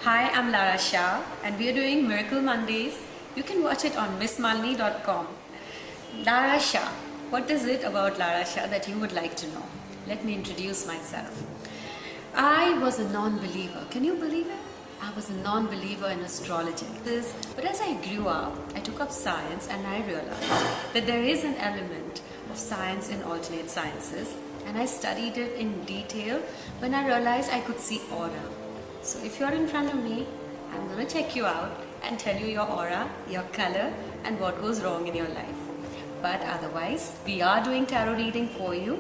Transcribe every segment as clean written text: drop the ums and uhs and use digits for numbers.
Hi, I'm Lara Shah and we are doing Miracle Mondays. You can watch it on missmalini.com. Lara Shah. What is it about Lara Shah that you would like to know? Let me introduce myself. I was a non-believer. Can you believe it? I was a non-believer in astrology. But as I grew up, I took up science and I realized that there is an element of science in alternate sciences, and I studied it in detail when I realized I could see aura. So if you're in front of me, I'm going to check you out and tell you your aura, your color, and what goes wrong in your life. But otherwise, we are doing tarot reading for you,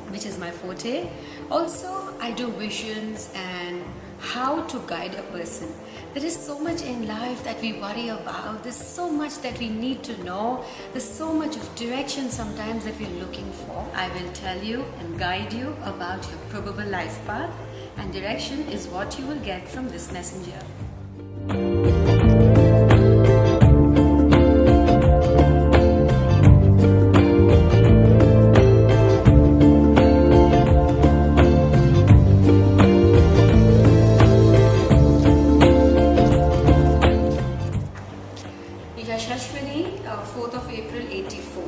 which is my forte. Also, I do visions and how to guide a person. There is so much in life that we worry about. There's so much that we need to know. There's so much of direction sometimes that we're looking for. I will tell you and guide you about your probable life path, and direction is what you will get from this messenger. Yashashwini, 4th of April 84.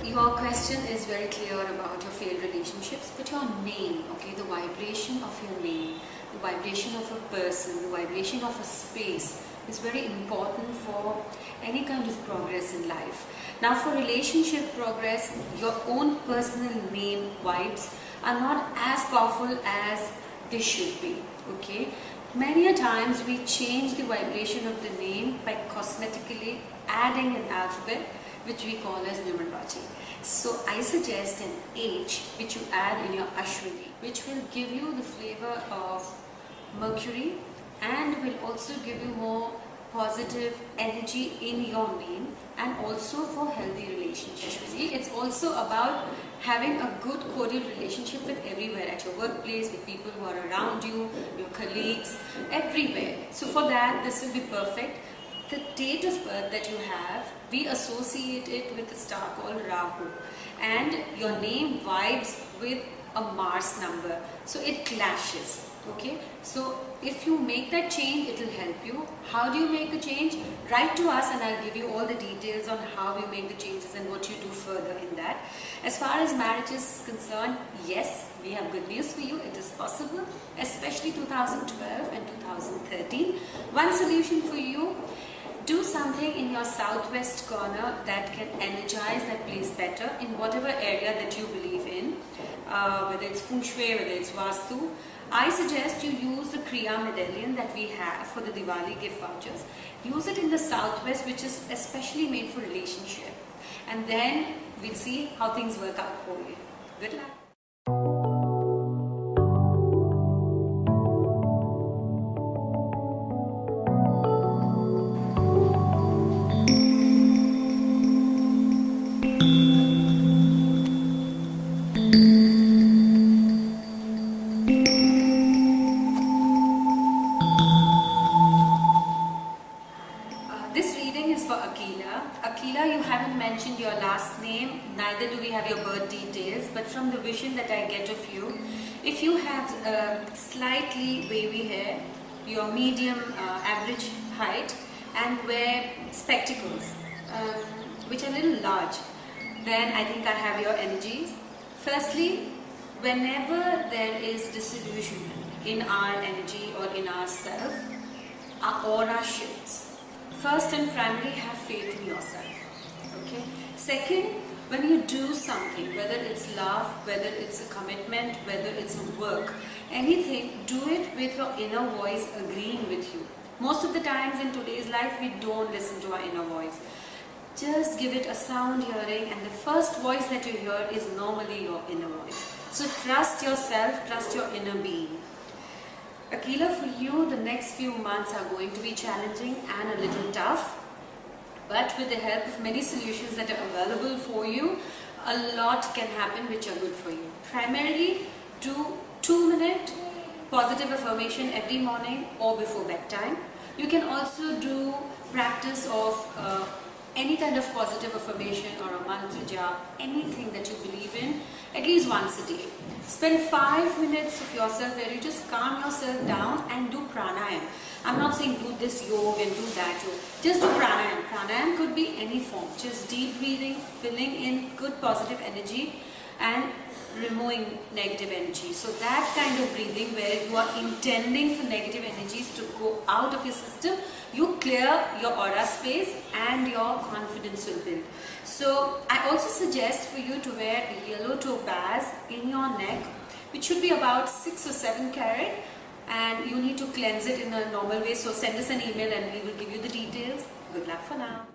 Your question is very clear about your failed relationships, but your name, okay, the vibration of your name, the vibration of a person, the vibration of a space is very important for any kind of progress in life. Now, for relationship progress, your own personal name vibes are not as powerful as they should be, okay? Many a times we change the vibration of the name by cosmetically adding an alphabet, which we call as numerology. So I suggest an H which you add in your Ashwini, which will give you the flavor of Mercury and will also give you more positive energy in your name, and also for healthy relationships. It's also about having a good cordial relationship with everywhere, at your workplace, with people who are around you, your colleagues, everywhere. So for that, this will be perfect. The date of birth that you have, we associate it with a star called Rahu, and your name vibes with a Mars number, so it clashes. Okay, so if you make that change, it will help you. How do you make the change? Write to us and I'll give you all the details on how you make the changes and what you do further in that. As far as marriage is concerned, yes, we have good news for you. It is possible, especially 2012 and 2013. One solution for you: do something in your southwest corner that can energize that place better in whatever area that you believe in, whether it's Feng Shui, whether it's Vastu. I suggest you use the Kriya medallion that we have for the Diwali gift vouchers. Use it in the southwest, which is especially made for relationship. And then we'll see how things work out for you. Good luck. This reading is for Akila. Akila, you haven't mentioned your last name, neither do we have your birth details, but from the vision that I get of you, if you have slightly wavy hair, your medium average height, and wear spectacles, which are a little large, then I think I have your energies. Firstly, whenever there is disillusionment in our energy or in ourself, our aura shifts. First and primary, have faith in yourself. Okay. Second, when you do something, whether it's love, whether it's a commitment, whether it's a work, anything, do it with your inner voice agreeing with you. Most of the times in today's life, we don't listen to our inner voice. Just give it a sound hearing, and the first voice that you hear is normally your inner voice. So trust yourself, trust your inner being. Akila, for you, the next few months are going to be challenging and a little tough, but with the help of many solutions that are available for you, a lot can happen which are good for you. Primarily, do 2-minute positive affirmation every morning or before bedtime. You can also do practice of any kind of positive affirmation or a mantra jap, anything that you believe in, at least once a day. Spend 5 minutes of yourself where you just calm yourself down and do pranayam. I'm not saying do this yoga and do that yoga. Just do pranayam. Pranayam could be any form. Just deep breathing, filling in good positive energy and removing negative energy. So that kind of breathing where you are intending for negative energies to go out of your system, you clear your aura space and your confidence will build. So I also suggest for you to wear a yellow topaz in your neck, which should be about 6 or 7 carat, and you need to cleanse it in a normal way. So send us an email and we will give you the details. Good luck for now.